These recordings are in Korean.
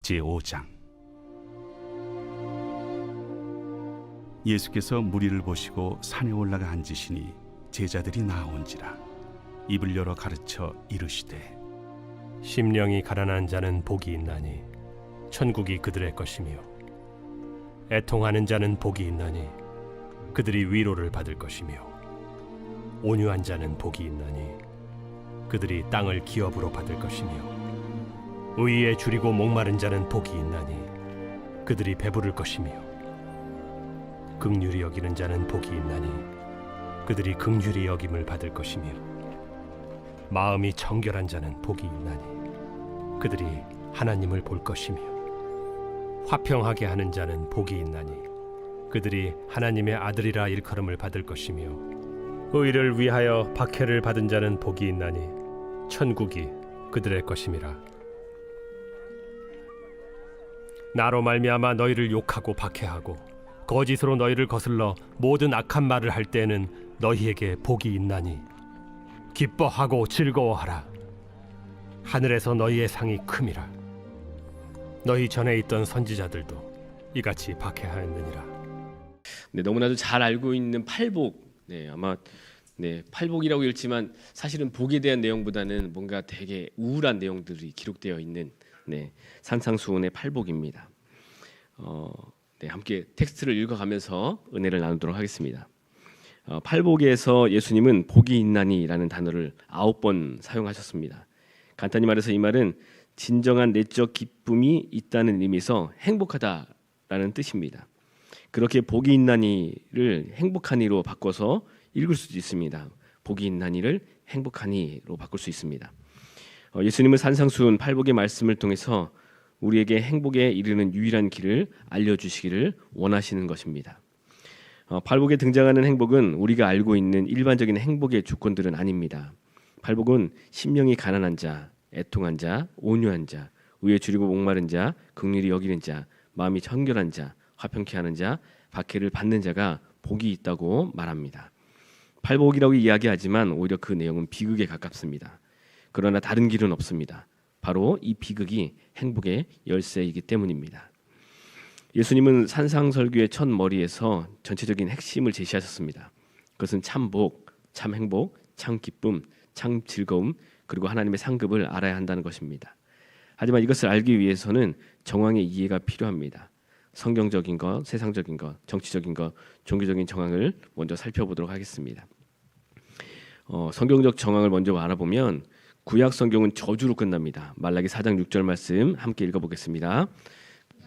제5장. 예수께서 무리를 보시고 산에 올라가 앉으시니 제자들이 나온지라. 입을 열어 가르쳐 이르시되, 심령이 가난한 자는 복이 있나니 천국이 그들의 것이며, 애통하는 자는 복이 있나니 그들이 위로를 받을 것이며, 온유한 자는 복이 있나니 그들이 땅을 기업으로 받을 것이며, 의에 줄이고 목마른 자는 복이 있나니 그들이 배부를 것이며, 긍휼히 여기는 자는 복이 있나니 그들이 긍휼히 여김을 받을 것이며, 마음이 청결한 자는 복이 있나니 그들이 하나님을 볼 것이며, 화평하게 하는 자는 복이 있나니 그들이 하나님의 아들이라 일컬음을 받을 것이며, 의를 위하여 박해를 받은 자는 복이 있나니 천국이 그들의 것임이라. 나로 말미암아 너희를 욕하고 박해하고 거짓으로 너희를 거슬러 모든 악한 말을 할 때에는 너희에게 복이 있나니 기뻐하고 즐거워하라. 하늘에서 너희의 상이 큼이라. 너희 전에 있던 선지자들도 이같이 박해하였느니라. 네, 너무나도 잘 알고 있는 팔복. 아마 팔복이라고 읽지만 사실은 복에 대한 내용보다는 뭔가 되게 우울한 내용들이 기록되어 있는 산상수훈의 팔복입니다. 함께 텍스트를 읽어가면서 은혜를 나누도록 하겠습니다. 팔복에서 예수님은 복이 있나니라는 단어를 9번 사용하셨습니다. 간단히 말해서 이 말은 진정한 내적 기쁨이 있다는 의미에서 행복하다라는 뜻입니다. 그렇게 복이 있나니를 행복하니로 바꿔서 읽을 수도 있습니다. 복이 있나니를 행복하니로 바꿀 수 있습니다. 예수님은 산상수훈 팔복의 말씀을 통해서 우리에게 행복에 이르는 유일한 길을 알려주시기를 원하시는 것입니다. 팔복에 등장하는 행복은 우리가 알고 있는 일반적인 행복의 조건들은 아닙니다. 팔복은 심령이 가난한 자, 애통한 자, 온유한 자, 의에 줄이고 목마른 자, 긍휼히 여기는 자, 마음이 청결한 자, 화평케 하는 자, 박해를 받는 자가 복이 있다고 말합니다. 팔복이라고 이야기하지만 오히려 그 내용은 비극에 가깝습니다. 그러나 다른 길은 없습니다. 바로 이 비극이 행복의 열쇠이기 때문입니다. 예수님은 산상설교의 첫 머리에서 전체적인 핵심을 제시하셨습니다. 그것은 참 복, 참 행복, 참 기쁨, 참 즐거움, 그리고 하나님의 상급을 알아야 한다는 것입니다. 하지만 이것을 알기 위해서는 정황의 이해가 필요합니다. 성경적인 것, 세상적인 것, 정치적인 것, 종교적인 정황을 먼저 살펴보도록 하겠습니다. 성경적 정황을 먼저 알아보면 구약 성경은 저주로 끝납니다. 말라기 4장 6절 말씀 함께 읽어보겠습니다.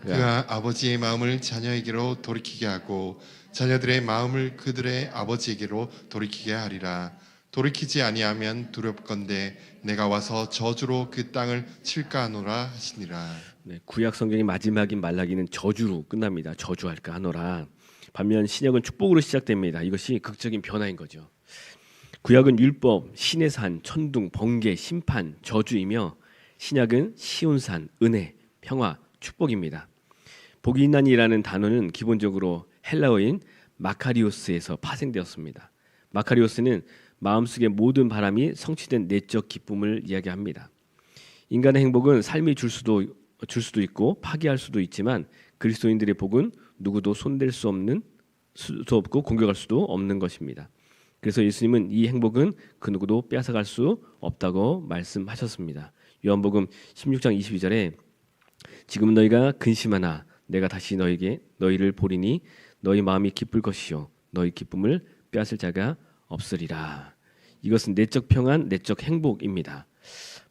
그가 아버지의 마음을 자녀에게로 돌이키게 하고 자녀들의 마음을 그들의 아버지에게로 돌이키게 하리라. 돌이키지 아니하면 두렵건대 내가 와서 저주로 그 땅을 칠까 하노라 하시니라. 구약 성경의 마지막인 말라기는 저주로 끝납니다. 저주할까 하노라. 반면 신약은 축복으로 시작됩니다. 이것이 극적인 변화인 거죠. 구약은 율법, 신의 산, 천둥, 번개, 심판, 저주이며 신약은 시온산, 은혜, 평화, 축복입니다. 복이 있나니라는 단어는 기본적으로 헬라어인 마카리오스에서 파생되었습니다. 마카리오스는 마음속의 모든 바람이 성취된 내적 기쁨을 이야기합니다. 인간의 행복은 삶이 줄 수도 있고 파괴할 수도 있지만 그리스도인들의 복은 누구도 손댈 수 없고 공격할 수도 없는 것입니다. 그래서 예수님은 이 행복은 그 누구도 빼앗아갈 수 없다고 말씀하셨습니다. 요한복음 16장 22절에 지금 너희가 근심하나 내가 다시 너희를 보리니 너희 마음이 기쁠 것이요 너희 기쁨을 빼앗을 자가 없으리라. 이것은 내적 평안, 내적 행복입니다.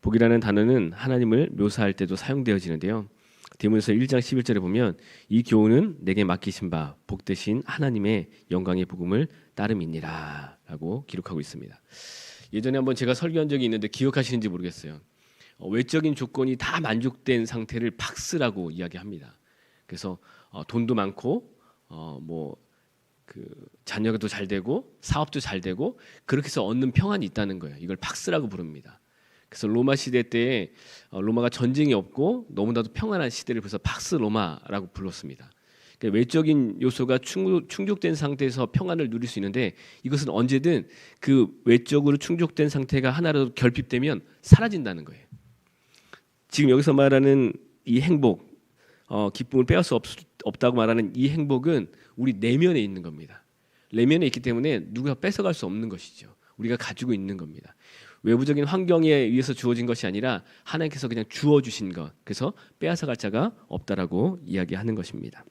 복이라는 단어는 하나님을 묘사할 때도 사용되어지는데요. 디모데서 1장 11절에 보면 이 교훈은 내게 맡기신 바 복 되신 하나님의 영광의 복음을 따름이니라 라고 기록하고 있습니다. 예전에 한번 제가 설교한 적이 있는데 기억하시는지 모르겠어요. 외적인 조건이 다 만족된 상태를 팍스라고 이야기합니다. 그래서 돈도 많고 자녀도 잘 되고 사업도 잘 되고 그렇게 해서 얻는 평안이 있다는 거예요. 이걸 팍스라고 부릅니다. 그래서 로마 시대 때 로마가 전쟁이 없고 너무나도 평안한 시대를 그래서 팍스 로마라고 불렀습니다. 그러니까 외적인 요소가 충족된 상태에서 평안을 누릴 수 있는데 이것은 언제든 그 외적으로 충족된 상태가 하나라도 결핍되면 사라진다는 거예요. 지금 여기서 말하는 이 행복, 기쁨을 빼앗을 수 없다고 말하는 이 행복은 우리 내면에 있는 겁니다. 내면에 있기 때문에 누가 뺏어갈 수 없는 것이죠. 우리가 가지고 있는 겁니다. 외부적인 환경에 의해서 주어진 것이 아니라 하나님께서 그냥 주어주신 것, 그래서 빼앗아갈 자가 없다라고 이야기하는 것입니다.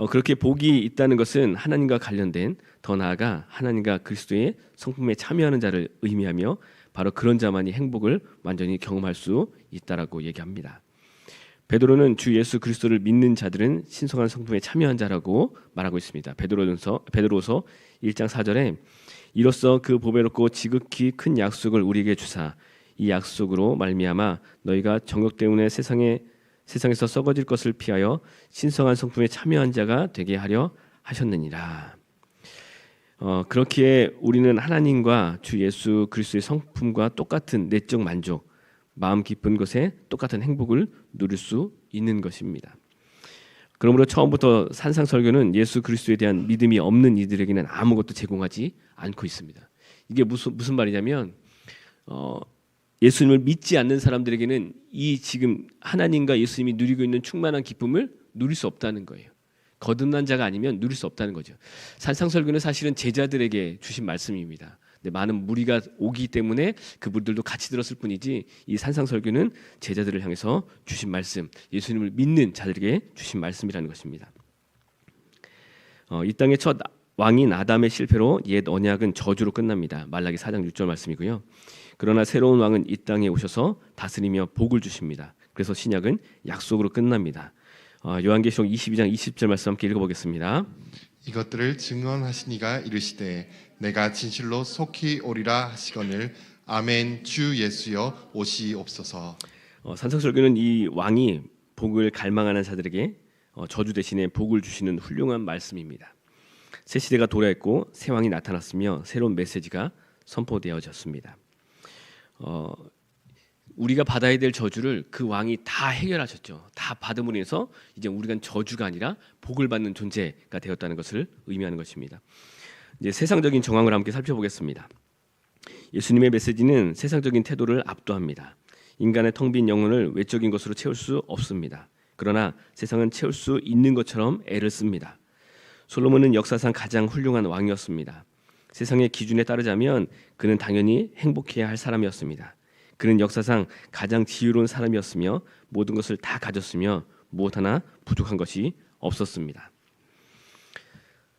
그렇게 복이 있다는 것은 하나님과 관련된, 더 나아가 하나님과 그리스도의 성품에 참여하는 자를 의미하며 바로 그런 자만이 행복을 완전히 경험할 수 있다라고 얘기합니다. 베드로는 주 예수 그리스도를 믿는 자들은 신성한 성품에 참여한 자라고 말하고 있습니다. 베드로서 1장 4절에 이로써 그 보배롭고 지극히 큰 약속을 우리에게 주사 이 약속으로 말미암아 너희가 정욕 때문에 세상에서 썩어질 것을 피하여 신성한 성품에 참여한 자가 되게 하려 하셨느니라. 그렇기에 우리는 하나님과 주 예수 그리스도의 성품과 똑같은 내적 만족, 마음 깊은 것에 똑같은 행복을 누릴 수 있는 것입니다. 그러므로 처음부터 산상설교는 예수 그리스도에 대한 믿음이 없는 이들에게는 아무것도 제공하지 않고 있습니다. 이게 무슨 말이냐면 예수님을 믿지 않는 사람들에게는 이 지금 하나님과 예수님이 누리고 있는 충만한 기쁨을 누릴 수 없다는 거예요. 거듭난 자가 아니면 누릴 수 없다는 거죠. 산상설교는 사실은 제자들에게 주신 말씀입니다. 근데 많은 무리가 오기 때문에 그 무리들도 같이 들었을 뿐이지 이 산상설교는 제자들을 향해서 주신 말씀, 예수님을 믿는 자들에게 주신 말씀이라는 것입니다. 이 땅의 첫 왕인 아담의 실패로 옛 언약은 저주로 끝납니다. 말라기 4장 6절 말씀이고요. 그러나 새로운 왕은 이 땅에 오셔서 다스리며 복을 주십니다. 그래서 신약은 약속으로 끝납니다. 요한계시록 22장 20절 말씀 함께 읽어보겠습니다. 이것들을 증언하시니가 이르시되 내가 진실로 속히 오리라 하시거늘 아멘. 주 예수여 오시옵소서. 산상설교는 이 왕이 복을 갈망하는 자들에게 저주 대신에 복을 주시는 훌륭한 말씀입니다. 새 시대가 도래했고 새 왕이 나타났으며 새로운 메시지가 선포되어졌습니다. 우리가 받아야 될 저주를 그 왕이 다 해결하셨죠. 다 받음으로 인해서 이제 우리가 저주가 아니라 복을 받는 존재가 되었다는 것을 의미하는 것입니다. 이제 세상적인 정황을 함께 살펴보겠습니다. 예수님의 메시지는 세상적인 태도를 압도합니다. 인간의 텅 빈 영혼을 외적인 것으로 채울 수 없습니다. 그러나 세상은 채울 수 있는 것처럼 애를 씁니다. 솔로몬은 역사상 가장 훌륭한 왕이었습니다. 세상의 기준에 따르자면 그는 당연히 행복해야 할 사람이었습니다. 그는 역사상 가장 지혜로운 사람이었으며 모든 것을 다 가졌으며 무엇 하나 부족한 것이 없었습니다.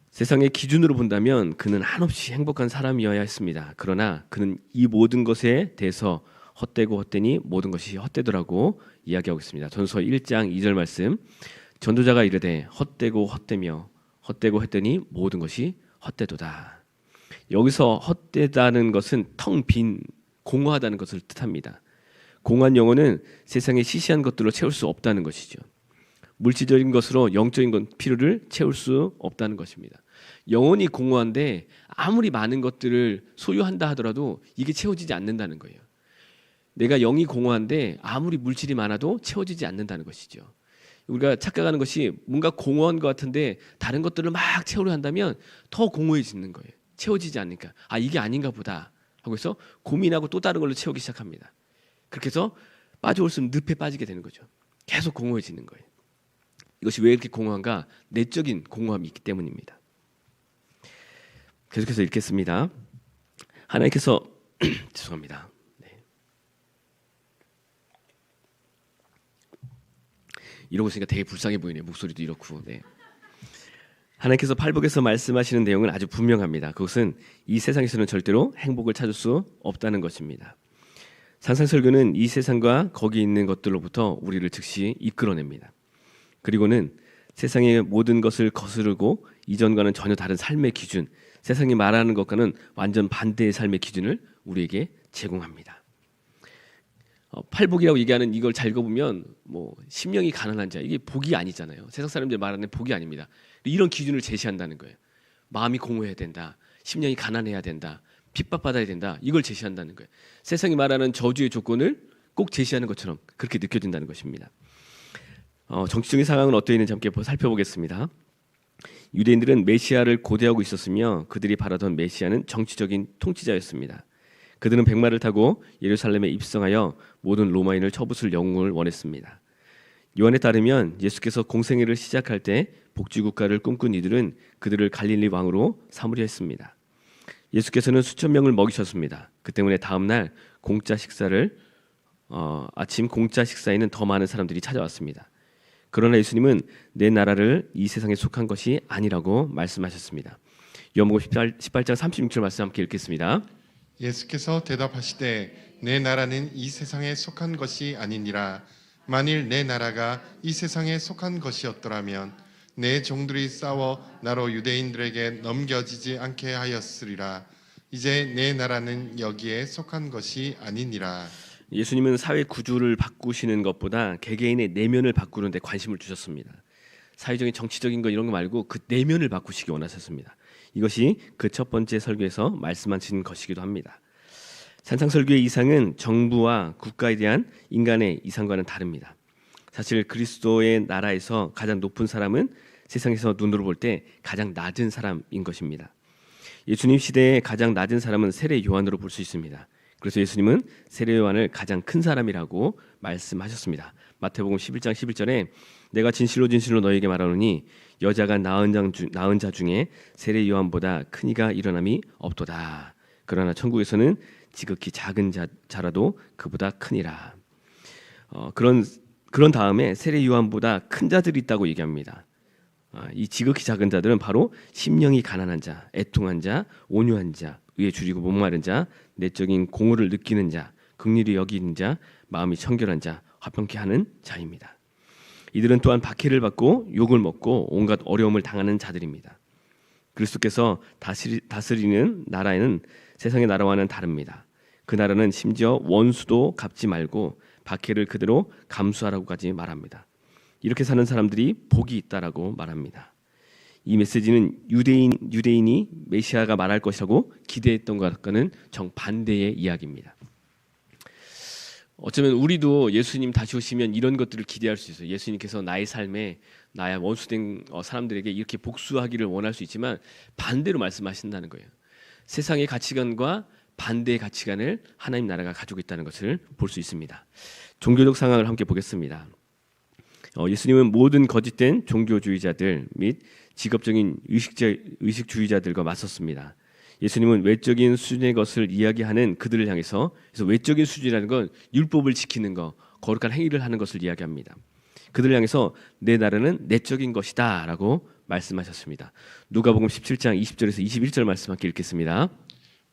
세상의 기준으로 본다면 그는 한없이 행복한 사람이어야 했습니다. 그러나 그는 이 모든 것에 대해서 헛되고 헛되니 모든 것이 헛되더라고 이야기하고 있습니다. 전서 1장 2절 말씀, 전도자가 이르되 헛되고 헛되며 헛되고 했더니 모든 것이 헛되도다. 여기서 헛되다는 것은 텅 빈, 공허하다는 것을 뜻합니다. 공허한 영혼은 세상의 시시한 것들로 채울 수 없다는 것이죠. 물질적인 것으로 영적인 필요를 채울 수 없다는 것입니다. 영혼이 공허한데 아무리 많은 것들을 소유한다 하더라도 이게 채워지지 않는다는 거예요. 내가 영이 공허한데 아무리 물질이 많아도 채워지지 않는다는 것이죠. 우리가 착각하는 것이 뭔가 공허한 것 같은데 다른 것들을 막 채우려 한다면 더 공허해지는 거예요. 채워지지 않으니까 이게 아닌가 보다 하고 해서 고민하고 또 다른 걸로 채우기 시작합니다. 그렇게 해서 빠져올수록 늪에 빠지게 되는 거죠. 계속 공허해지는 거예요. 이것이 왜 이렇게 공허한가? 내적인 공허함이 있기 때문입니다. 계속해서 읽겠습니다. 하나님께서 죄송합니다. 이러고 있으니까 되게 불쌍해 보이네요. 목소리도 이렇고. 하나님께서 팔복에서 말씀하시는 내용은 아주 분명합니다. 그것은 이 세상에서는 절대로 행복을 찾을 수 없다는 것입니다. 산상설교는 이 세상과 거기 있는 것들로부터 우리를 즉시 이끌어냅니다. 그리고는 세상의 모든 것을 거스르고 이전과는 전혀 다른 삶의 기준, 세상이 말하는 것과는 완전 반대의 삶의 기준을 우리에게 제공합니다. 팔복이라고 얘기하는 이걸 잘 읽어보면 심령이 가난한 자, 이게 복이 아니잖아요. 세상 사람들이 말하는 복이 아닙니다. 이런 기준을 제시한다는 거예요. 마음이 공허해야 된다, 심령이 가난해야 된다, 핍박받아야 된다, 이걸 제시한다는 거예요. 세상이 말하는 저주의 조건을 꼭 제시하는 것처럼 그렇게 느껴진다는 것입니다. 정치적인 상황은 어떠 있는지 함께 살펴보겠습니다. 유대인들은 메시아를 고대하고 있었으며 그들이 바라던 메시아는 정치적인 통치자였습니다. 그들은 백마를 타고 예루살렘에 입성하여 모든 로마인을 쳐부술 영웅을 원했습니다. 요한에 따르면 예수께서 공생애를 시작할 때 복지국가를 꿈꾼 이들은 그들을 갈릴리 왕으로 삼으려 했습니다. 예수께서는 수천 명을 먹이셨습니다. 그 때문에 다음 날 아침 공짜 식사에는 더 많은 사람들이 찾아왔습니다. 그러나 예수님은 내 나라를 이 세상에 속한 것이 아니라고 말씀하셨습니다. 요한복음 18장 36절 말씀 함께 읽겠습니다. 예수께서 대답하시되 내 나라는 이 세상에 속한 것이 아니니라. 만일 내 나라가 이 세상에 속한 것이었더라면 내 종들이 싸워 나로 유대인들에게 넘겨지지 않게 하였으리라. 이제 내 나라는 여기에 속한 것이 아니니라. 예수님은 사회 구조를 바꾸시는 것보다 개개인의 내면을 바꾸는 데 관심을 주셨습니다. 사회적인 정치적인 거 이런 거 말고 그 내면을 바꾸시기 원하셨습니다. 이것이 그 첫 번째 설교에서 말씀하신 것이기도 합니다. 산상설교의 이상은 정부와 국가에 대한 인간의 이상과는 다릅니다. 사실 그리스도의 나라에서 가장 높은 사람은 세상에서 눈으로 볼 때 가장 낮은 사람인 것입니다. 예수님 시대에 가장 낮은 사람은 세례 요한으로 볼 수 있습니다. 그래서 예수님은 세례 요한을 가장 큰 사람이라고 말씀하셨습니다. 마태복음 11장 11절에 내가 진실로 진실로 너희에게 말하노니 여자가 낳은 자 중에 세례 요한보다 큰 이가 일어남이 없도다. 그러나 천국에서는 지극히 작은 자라도 그보다 크니라. 그런 다음에 세례 요한보다 큰 자들이 있다고 얘기합니다. 이 지극히 작은 자들은 바로 심령이 가난한 자, 애통한 자, 온유한 자, 의에 줄이고 목마른 자, 내적인 공허를 느끼는 자, 긍휼히 여기는 자, 마음이 청결한 자, 화평케 하는 자입니다. 이들은 또한 박해를 받고 욕을 먹고 온갖 어려움을 당하는 자들입니다. 그리스도께서 다스리는 나라에는 세상의 나라와는 다릅니다. 그 나라는 심지어 원수도 갚지 말고 박해를 그대로 감수하라고까지 말합니다. 이렇게 사는 사람들이 복이 있다라고 말합니다. 이 메시지는 유대인이 메시아가 말할 것이라고 기대했던 것과는 정반대의 이야기입니다. 어쩌면 우리도 예수님 다시 오시면 이런 것들을 기대할 수 있어요. 예수님께서 나의 삶에 나의 원수된 사람들에게 이렇게 복수하기를 원할 수 있지만 반대로 말씀하신다는 거예요. 세상의 가치관과 반대의 가치관을 하나님 나라가 가지고 있다는 것을 볼 수 있습니다. 종교적 상황을 함께 보겠습니다. 예수님은 모든 거짓된 종교주의자들 및 직업적인 의식주의자들과 맞섰습니다. 예수님은 외적인 수준의 것을 이야기하는 그들을 향해서, 그래서 외적인 수준이라는 건 율법을 지키는 것, 거룩한 행위를 하는 것을 이야기합니다. 그들을 향해서 내 나라는 내적인 것이다 라고 말씀하셨습니다. 누가복음 17장 20절에서 21절 말씀 함께 읽겠습니다.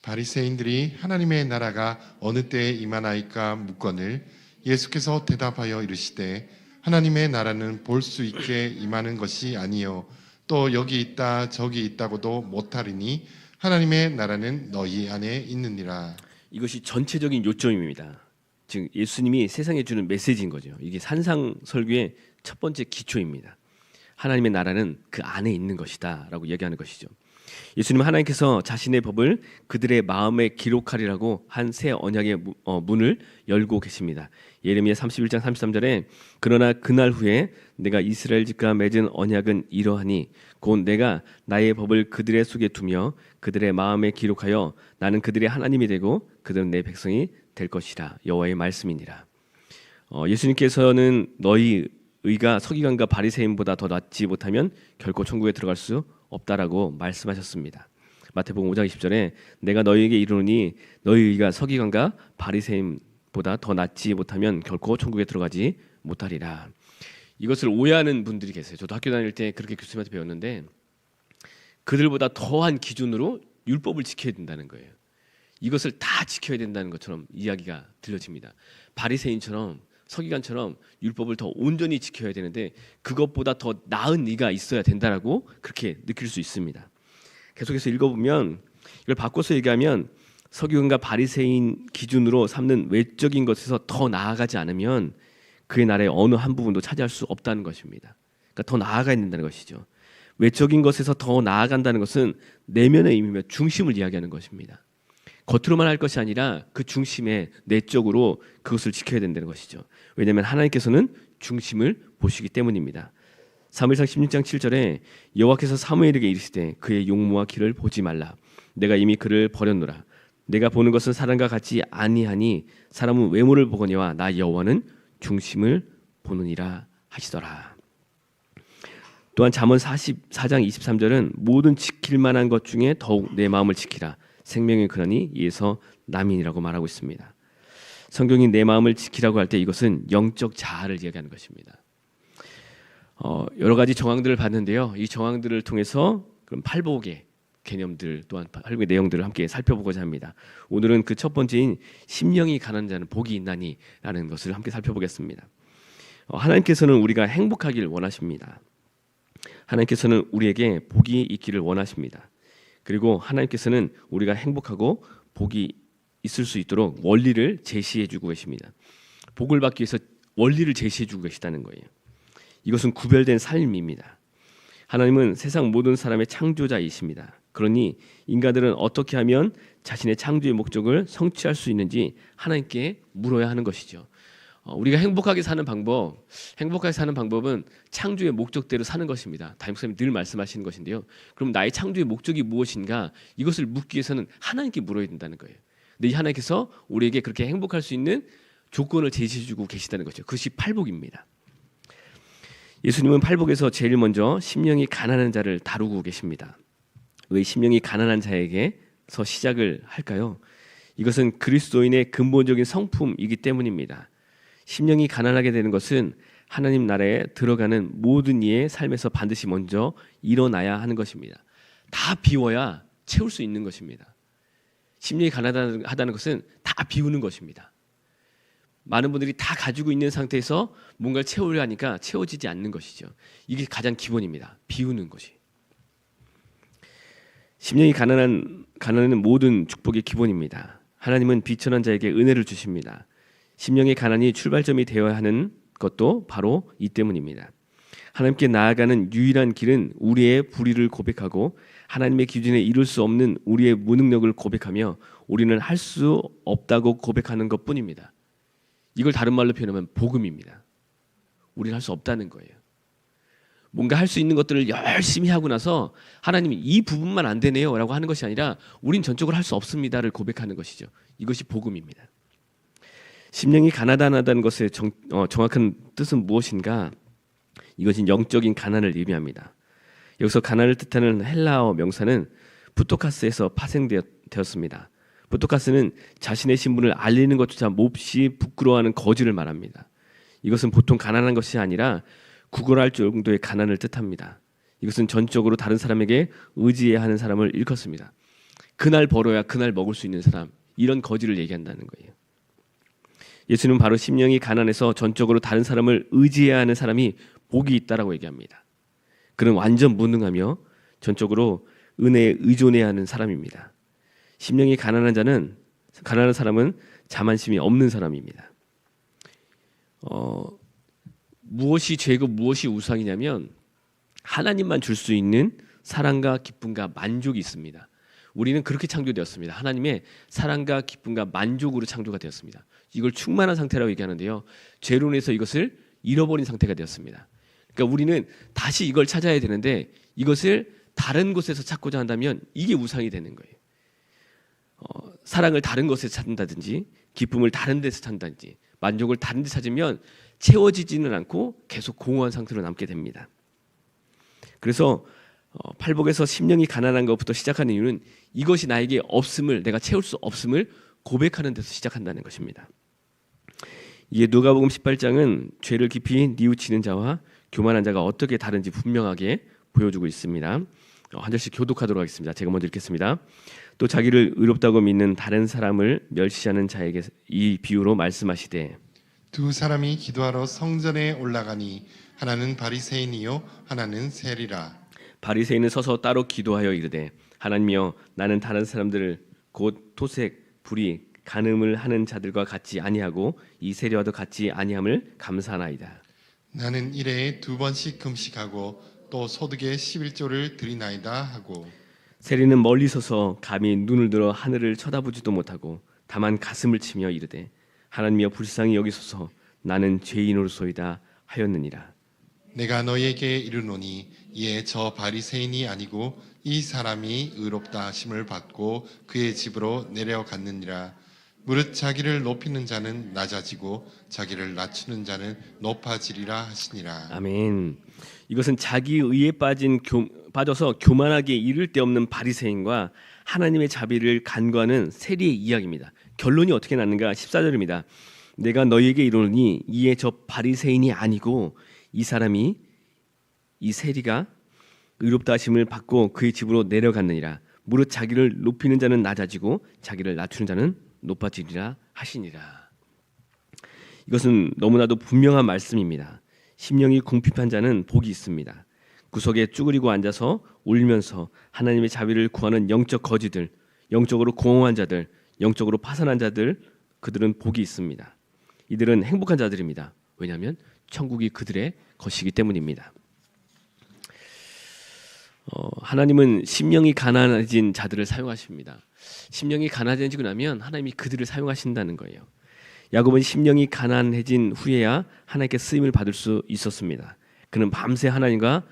바리새인들이 하나님의 나라가 어느 때에 임하나이까 묻거늘 예수께서 대답하여 이르시되 하나님의 나라는 볼 수 있게 임하는 것이 아니요 또 여기 있다 저기 있다고도 못하리니 하나님의 나라는 너희 안에 있느니라. 이것이 전체적인 요점입니다. 즉 예수님이 세상에 주는 메시지인 거죠. 이게 산상설교의 첫 번째 기초입니다. 하나님의 나라는 그 안에 있는 것이다 라고 얘기하는 것이죠. 예수님은 하나님께서 자신의 법을 그들의 마음에 기록하리라고 한 새 언약의 문을 열고 계십니다. 예레미야 31장 33절에 그러나 그날 후에 내가 이스라엘 집과 맺은 언약은 이러하니 곧 내가 나의 법을 그들의 속에 두며 그들의 마음에 기록하여 나는 그들의 하나님이 되고 그들은 내 백성이 될 것이라. 여호와의 말씀이니라. 예수님께서는 너희 의가 서기관과 바리새인보다 더 낫지 못하면 결코 천국에 들어갈 수 없다라고 말씀하셨습니다. 마태복음 5장 20절에 내가 너희에게 이르노니 너희 의가 서기관과 바리새인보다 더 낫지 못하면 결코 천국에 들어가지 못하리라. 이것을 오해하는 분들이 계세요. 저도 학교 다닐 때 그렇게 교수님한테 배웠는데 그들보다 더한 기준으로 율법을 지켜야 된다는 거예요. 이것을 다 지켜야 된다는 것처럼 이야기가 들려집니다. 바리새인처럼 서기관처럼 율법을 더 온전히 지켜야 되는데 그것보다 더 나은 이가 있어야 된다라고 그렇게 느낄 수 있습니다. 계속해서 읽어보면 이걸 바꿔서 얘기하면 서기관과 바리새인 기준으로 삼는 외적인 것에서 더 나아가지 않으면 그의 나라의 어느 한 부분도 차지할 수 없다는 것입니다. 그러니까 더 나아가야 된다는 것이죠. 외적인 것에서 더 나아간다는 것은 내면의 의미며 중심을 이야기하는 것입니다. 겉으로만 할 것이 아니라 그 중심에 내적으로 그것을 지켜야 된다는 것이죠. 왜냐하면 하나님께서는 중심을 보시기 때문입니다. 사무엘상 16장 7절에 여호와께서 사무엘에게 이르시되 그의 용모와 길을 보지 말라. 내가 이미 그를 버렸노라. 내가 보는 것은 사람과 같지 아니하니 사람은 외모를 보거니와 나 여호와는 중심을 보느니라 하시더라. 또한 잠언 44장 23절은 모든 지킬 만한 것 중에 더욱 내 마음을 지키라. 생명의 근원이 이에서 남인이라고 말하고 있습니다. 성경이 내 마음을 지키라고 할 때 이것은 영적 자아를 이야기하는 것입니다. 여러 가지 정황들을 봤는데요. 이 정황들을 통해서 그럼 팔복의 개념들 또한 팔복의 내용들을 함께 살펴보고자 합니다. 오늘은 그 첫 번째인 심령이 가난한 자는 복이 있나니라는 것을 함께 살펴보겠습니다. 하나님께서는 우리가 행복하기를 원하십니다. 하나님께서는 우리에게 복이 있기를 원하십니다. 그리고 하나님께서는 우리가 행복하고 복이 있을 수 있도록 원리를 제시해주고 계십니다. 복을 받기 위해서 원리를 제시해주고 계시다는 거예요. 이것은 구별된 삶입니다. 하나님은 세상 모든 사람의 창조자이십니다. 그러니 인간들은 어떻게 하면 자신의 창조의 목적을 성취할 수 있는지 하나님께 물어야 하는 것이죠. 우리가 행복하게 사는 방법은 창조의 목적대로 사는 것입니다. 담임 목사님이 늘 말씀하시는 것인데요. 그럼 나의 창조의 목적이 무엇인가? 이것을 묻기 위해서는 하나님께 물어야 된다는 거예요. 근데 이 하나님께서 우리에게 그렇게 행복할 수 있는 조건을 제시해주고 계시다는 것이죠. 그것이 팔복입니다. 예수님은 팔복에서 제일 먼저 심령이 가난한 자를 다루고 계십니다. 왜 심령이 가난한 자에게서 시작을 할까요? 이것은 그리스도인의 근본적인 성품이기 때문입니다. 심령이 가난하게 되는 것은 하나님 나라에 들어가는 모든 이의 삶에서 반드시 먼저 일어나야 하는 것입니다. 다 비워야 채울 수 있는 것입니다. 심령이 가난하다는 것은 다 비우는 것입니다. 많은 분들이 다 가지고 있는 상태에서 뭔가를 채우려 하니까 채워지지 않는 것이죠. 이게 가장 기본입니다. 비우는 것이. 심령이 가난은 모든 축복의 기본입니다. 하나님은 비천한 자에게 은혜를 주십니다. 심령의 가난이 출발점이 되어야 하는 것도 바로 이 때문입니다. 하나님께 나아가는 유일한 길은 우리의 불의를 고백하고 하나님의 기준에 이룰 수 없는 우리의 무능력을 고백하며 우리는 할 수 없다고 고백하는 것뿐입니다. 이걸 다른 말로 표현하면 복음입니다. 우리는 할 수 없다는 거예요. 뭔가 할 수 있는 것들을 열심히 하고 나서 하나님이 이 부분만 안 되네요 라고 하는 것이 아니라 우린 전적으로 할 수 없습니다를 고백하는 것이죠. 이것이 복음입니다. 심령이 가난하다는 것의 정확한 뜻은 무엇인가? 이것은 영적인 가난을 의미합니다. 여기서 가난을 뜻하는 헬라어 명사는 부토카스에서 파생되었습니다. 부토카스는 자신의 신분을 알리는 것조차 몹시 부끄러워하는 거지를 말합니다. 이것은 보통 가난한 것이 아니라 구걸할 정도의 가난을 뜻합니다. 이것은 전적으로 다른 사람에게 의지해야 하는 사람을 일컫습니다. 그날 벌어야 그날 먹을 수 있는 사람, 이런 거지를 얘기한다는 거예요. 예수는 바로 심령이 가난해서 전적으로 다른 사람을 의지해야 하는 사람이 복이 있다라고 얘기합니다. 그는 완전 무능하며 전적으로 은혜에 의존해야 하는 사람입니다. 심령이 가난한 사람은 자만심이 없는 사람입니다. 무엇이 죄고 무엇이 우상이냐면 하나님만 줄 수 있는 사랑과 기쁨과 만족이 있습니다. 우리는 그렇게 창조되었습니다. 하나님의 사랑과 기쁨과 만족으로 창조가 되었습니다. 이걸 충만한 상태라고 얘기하는데요. 죄로 인해서 이것을 잃어버린 상태가 되었습니다. 그러니까 우리는 다시 이걸 찾아야 되는데 이것을 다른 곳에서 찾고자 한다면 이게 우상이 되는 거예요. 사랑을 다른 곳에서 찾는다든지 기쁨을 다른 데서 찾는다든지 만족을 다른 데 찾으면 채워지지는 않고 계속 공허한 상태로 남게 됩니다. 그래서 팔복에서 심령이 가난한 것부터 시작하는 이유는 이것이 나에게 없음을, 내가 채울 수 없음을 고백하는 데서 시작한다는 것입니다. 이에 누가복음 18장은 죄를 깊이 뉘우치는 자와 교만한 자가 어떻게 다른지 분명하게 보여주고 있습니다. 한 절씩 교독하도록 하겠습니다. 제가 먼저 읽겠습니다. 또 자기를 의롭다고 믿는 다른 사람을 멸시하는 자에게 이 비유로 말씀하시되 두 사람이 기도하러 성전에 올라가니 하나는 바리새인이요 하나는 세리라. 바리새인은 서서 따로 기도하여 이르되 하나님이여 나는 다른 사람들을 곧 토색, 불의, 간음을 하는 자들과 같지 아니하고 이 세리와도 같지 아니함을 감사하나이다. 나는 일해에 2번씩 금식하고 또 소득의 11조를 드리나이다 하고 세리는 멀리 서서 감히 눈을 들어 하늘을 쳐다보지도 못하고 다만 가슴을 치며 이르되 하나님이여 불쌍히 여기소서 나는 죄인으로소이다 하였느니라. 내가 너희에게 이르노니 이에 저 바리새인이 아니고 이 사람이 의롭다 하심을 받고 그의 집으로 내려갔느니라. 무릇 자기를 높이는 자는 낮아지고 자기를 낮추는 자는 높아지리라 하시니라. 아멘. 이것은 자기 의에 빠져서 교만하게 이를 데 없는 바리새인과 하나님의 자비를 간과하는 세리의 이야기입니다. 결론이 어떻게 났는가? 14절입니다. 내가 너희에게 이르노니 이에 저 바리새인이 아니고 이 사람이 이 세리가 의롭다 하심을 받고 그의 집으로 내려갔느니라. 무릇 자기를 높이는 자는 낮아지고 자기를 낮추는 자는 높아지리라 하시니라. 이것은 너무나도 분명한 말씀입니다. 심령이 궁핍한 자는 복이 있습니다. 구석에 쭈그리고 앉아서 울면서 하나님의 자비를 구하는 영적 거지들, 영적으로 공허한 자들, 영적으로 파산한 자들, 그들은 복이 있습니다. 이들은 행복한 자들입니다. 왜냐하면 천국이 그들의 것이기 때문입니다. 하나님은 심령이 가난해진 자들을 사용하십니다. 심령이 가난해지고 나면 하나님이 그들을 사용하신다는 거예요. 야곱은 심령이 가난해진 후에야 하나님께 쓰임을 받을 수 있었습니다. 그는 밤새 하나님과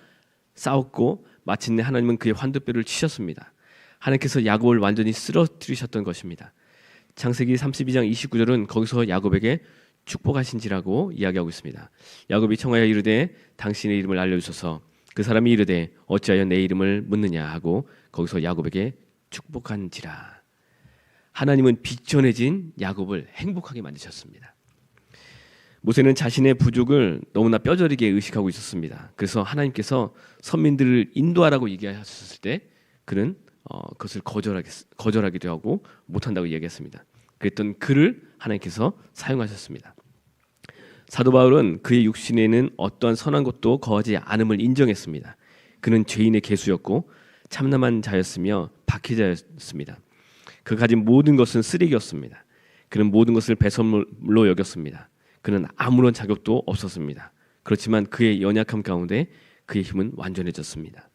싸웠고 마침내 하나님은 그의 환도뼈를 치셨습니다. 하나님께서 야곱을 완전히 쓰러뜨리셨던 것입니다. 창세기 32장 29절은 거기서 야곱에게 축복하신지라고 이야기하고 있습니다. 야곱이 청하여 이르되 당신의 이름을 알려주소서. 그 사람이 이르되 어찌하여 내 이름을 묻느냐 하고 거기서 야곱에게 축복한지라. 하나님은 비천해진 야곱을 행복하게 만드셨습니다. 모세는 자신의 부족을 너무나 뼈저리게 의식하고 있었습니다. 그래서 하나님께서 선민들을 인도하라고 얘기하셨을 때 그는 그것을 거절하기도 하고 못한다고 얘기했습니다. 그랬던 그를 하나님께서 사용하셨습니다. 사도 바울은 그의 육신에는 어떠한 선한 것도 거하지 않음을 인정했습니다. 그는 죄인의 계수였고 참남한 자였으며 박해자였습니다. 그가 가진 모든 것은 쓰레기였습니다. 그는 모든 것을 배설물로 여겼습니다. 그는 아무런 자격도 없었습니다. 그렇지만 그의 연약함 가운데 그의 힘은 완전해졌습니다.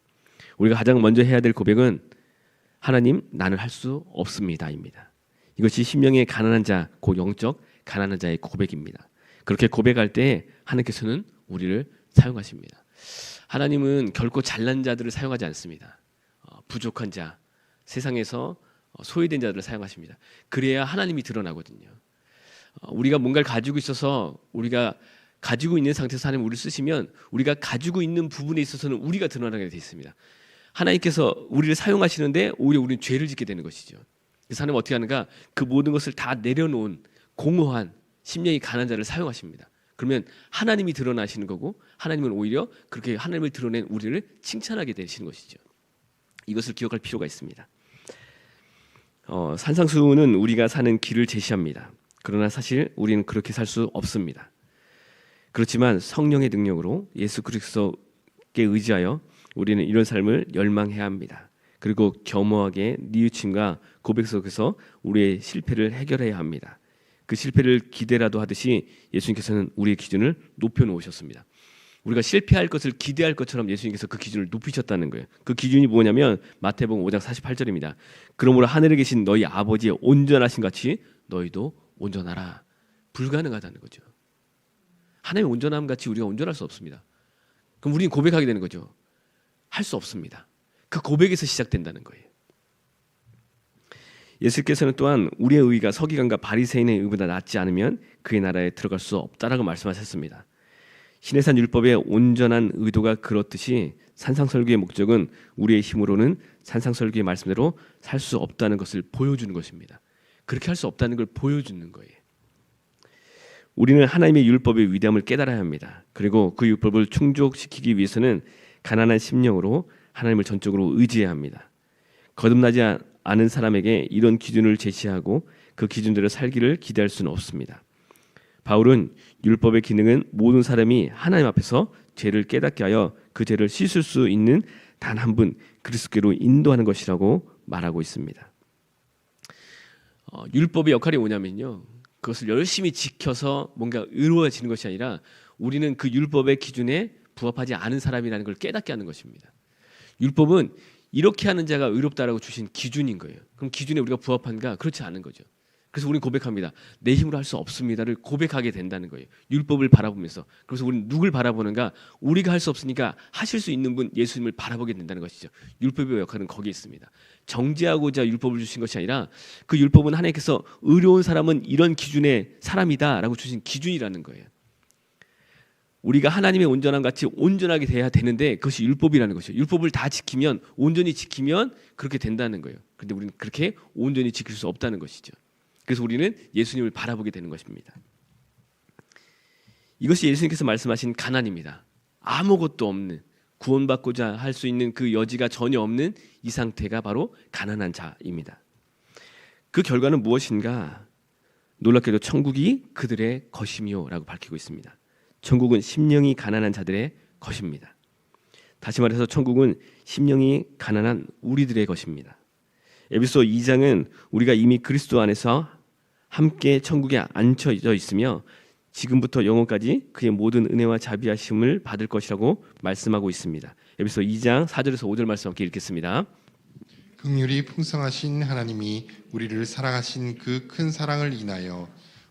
우리가 가장 먼저 해야 될 고백은 하나님, 나는 할 수 없습니다입니다. 이것이 심령의 가난한 자, 곧 영적 가난한 자의 고백입니다. 그렇게 고백할 때 하나님께서는 우리를 사용하십니다. 하나님은 결코 잘난 자들을 사용하지 않습니다. 부족한 자, 세상에서 소외된 자들을 사용하십니다. 그래야 하나님이 드러나거든요. 우리가 뭔가를 가지고 있어서 우리가 가지고 있는 상태에서 하나님 우리를 쓰시면 우리가 가지고 있는 부분에 있어서는 우리가 드러나게 되어 있습니다. 하나님께서 우리를 사용하시는데 오히려 우리는 죄를 짓게 되는 것이죠. 그래서 하나님 어떻게 하는가? 그 모든 것을 다 내려놓은 공허한 심령이 가난한 자를 사용하십니다. 그러면 하나님이 드러나시는 거고 하나님은 오히려 그렇게 하나님을 드러낸 우리를 칭찬하게 되시는 것이죠. 이것을 기억할 필요가 있습니다. 산상수훈은 우리가 사는 길을 제시합니다. 그러나 사실 우리는 그렇게 살 수 없습니다. 그렇지만 성령의 능력으로 예수 그리스도께 의지하여 우리는 이런 삶을 열망해야 합니다. 그리고 겸허하게 뉘우침과 고백 속에서 우리의 실패를 해결해야 합니다. 그 실패를 기대라도 하듯이 예수님께서는 우리의 기준을 높여놓으셨습니다. 우리가 실패할 것을 기대할 것처럼 예수님께서 그 기준을 높이셨다는 거예요. 그 기준이 뭐냐면 마태복음 5장 48절입니다. 그러므로 하늘에 계신 너희 아버지의 온전하신 같이 너희도 온전하라. 불가능하다는 거죠. 하나님의 온전함 같이 우리가 온전할 수 없습니다. 그럼 우리는 고백하게 되는 거죠. 할 수 없습니다. 그 고백에서 시작된다는 거예요. 예수께서는 또한 우리의 의가 서기관과 바리새인의 의보다 낫지 않으면 그의 나라에 들어갈 수 없다라고 말씀하셨습니다. 신해산 율법의 온전한 의도가 그렇듯이 산상설교의 목적은 우리의 힘으로는 산상설교의 말씀대로 살 수 없다는 것을 보여주는 것입니다. 그렇게 할 수 없다는 걸 보여주는 거예요. 우리는 하나님의 율법의 위대함을 깨달아야 합니다. 그리고 그 율법을 충족시키기 위해서는 가난한 심령으로 하나님을 전적으로 의지해야 합니다. 거듭나지 않은 사람에게 이런 기준을 제시하고 그 기준대로 살기를 기대할 수는 없습니다. 바울은 율법의 기능은 모든 사람이 하나님 앞에서 죄를 깨닫게 하여 그 죄를 씻을 수 있는 단 한 분 그리스도께로 인도하는 것이라고 말하고 있습니다. 율법의 역할이 뭐냐면요, 그것을 열심히 지켜서 뭔가 의로워지는 것이 아니라 우리는 그 율법의 기준에 부합하지 않은 사람이라는 걸 깨닫게 하는 것입니다. 율법은 이렇게 하는 자가 의롭다라고 주신 기준인 거예요. 그럼 기준에 우리가 부합한가? 그렇지 않은 거죠. 그래서 우리는 고백합니다. 내 힘으로 할 수 없습니다를 고백하게 된다는 거예요. 율법을 바라보면서. 그래서 우리는 누굴 바라보는가? 우리가 할 수 없으니까 하실 수 있는 분 예수님을 바라보게 된다는 것이죠. 율법의 역할은 거기에 있습니다. 정죄하고자 율법을 주신 것이 아니라 그 율법은 하나님께서 의로운 사람은 이런 기준의 사람이다라고 주신 기준이라는 거예요. 우리가 하나님의 온전함 같이 온전하게 돼야 되는데 그것이 율법이라는 것이죠. 율법을 다 지키면 온전히 지키면 그렇게 된다는 거예요. 그런데 우리는 그렇게 온전히 지킬 수 없다는 것이죠. 그래서 우리는 예수님을 바라보게 되는 것입니다. 이것이 예수님께서 말씀하신 가난입니다. 아무것도 없는, 구원받고자 할 수 있는 그 여지가 전혀 없는 이 상태가 바로 가난한 자입니다. 그 결과는 무엇인가? 놀랍게도 천국이 그들의 것이며라고 밝히고 있습니다. 천국은 심령이 가난한 자들의 것입니다. 다시 말해서 천국은 심령이 가난한 우리들의 것입니다. 에베소 2장은 우리가 이미 그리스도 안에서 함께 천국에 앉혀져 있으며 지금부터 영원까지 그의 모든 은혜와 자비하심을 받을 것이라고 말씀하고 있습니다. 에베소 2장 4절에서 5절 말씀 함께 읽겠습니다. 긍휼이 풍성하신 하나님이 우리를 사랑하신 그 큰 사랑을 인하여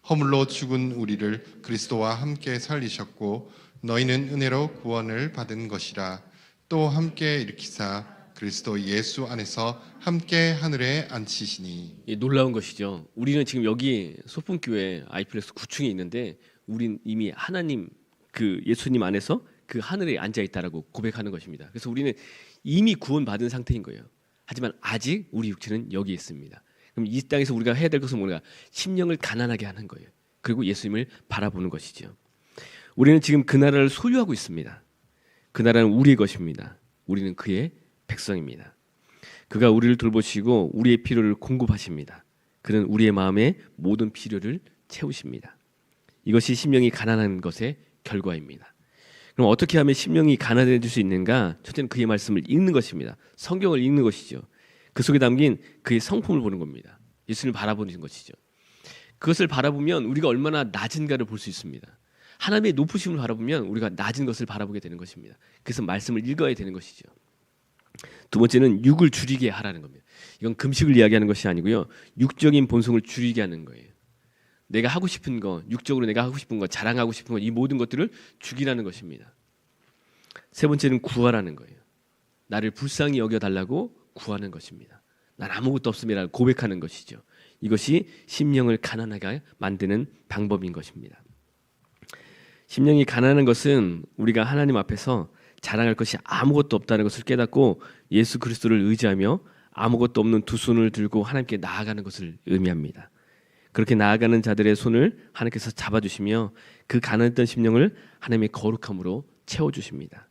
허물로 죽은 우리를 그리스도와 함께 살리셨고 너희는 은혜로 구원을 받은 것이라. 또 함께 일으키사 그리스도 예수 안에서 함께 하늘에 앉히시니. 놀라운 것이죠. 우리는 지금 여기 소풍교회 아이플렉스 9층에 있는데 우린 이미 하나님 그 예수님 안에서 그 하늘에 앉아 있다라고 고백하는 것입니다. 그래서 우리는 이미 구원받은 상태인 거예요. 하지만 아직 우리 육체는 여기 있습니다. 그럼 이 땅에서 우리가 해야 될 것은 뭔가? 심령을 가난하게 하는 거예요. 그리고 예수님을 바라보는 것이죠. 우리는 지금 그 나라를 소유하고 있습니다. 그 나라는 우리의 것입니다. 우리는 그의 백성입니다. 그가 우리를 돌보시고 우리의 필요를 공급하십니다. 그는 우리의 마음의 모든 필요를 채우십니다. 이것이 심령이 가난한 것의 결과입니다. 그럼 어떻게 하면 심령이 가난해질 수 있는가? 첫째는 그의 말씀을 읽는 것입니다. 성경을 읽는 것이죠. 그 속에 담긴 그의 성품을 보는 겁니다. 예수님을 바라보는 것이죠. 그것을 바라보면 우리가 얼마나 낮은가를 볼 수 있습니다. 하나님의 높으심을 바라보면 우리가 낮은 것을 바라보게 되는 것입니다. 그래서 말씀을 읽어야 되는 것이죠. 두 번째는 육을 줄이게 하라는 겁니다. 이건 금식을 이야기하는 것이 아니고요. 육적인 본성을 줄이게 하는 거예요. 내가 하고 싶은 거, 육적으로 내가 하고 싶은 거, 자랑하고 싶은 거, 이 모든 것들을 죽이라는 것입니다. 세 번째는 구하라는 거예요. 나를 불쌍히 여겨달라고 구하는 것입니다. 난 아무것도 없음이라고 고백하는 것이죠. 이것이 심령을 가난하게 만드는 방법인 것입니다. 심령이 가난한 것은 우리가 하나님 앞에서 자랑할 것이 아무것도 없다는 것을 깨닫고 예수 그리스도를 의지하며 아무것도 없는 두 손을 들고 하나님께 나아가는 것을 의미합니다. 그렇게 나아가는 자들의 손을 하나님께서 잡아주시며 그 가난했던 심령을 하나님의 거룩함으로 채워주십니다.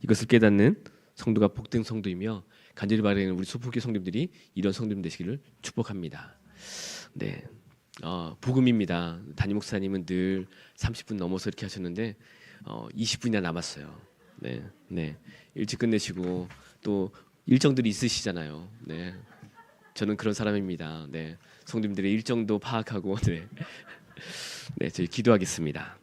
이것을 깨닫는 성도가 복된 성도이며 간절히 바라는 우리 소풍교회 성도님들이 이런 성도님 되시기를 축복합니다. 네, 복음입니다. 담임 목사님은 늘 30분 넘어서 이렇게 하셨는데 20분이나 남았어요. 네, 일찍 끝내시고 또 일정들이 있으시잖아요. 네, 저는 그런 사람입니다. 네, 성도님들의 일정도 파악하고 네, 저희 기도하겠습니다.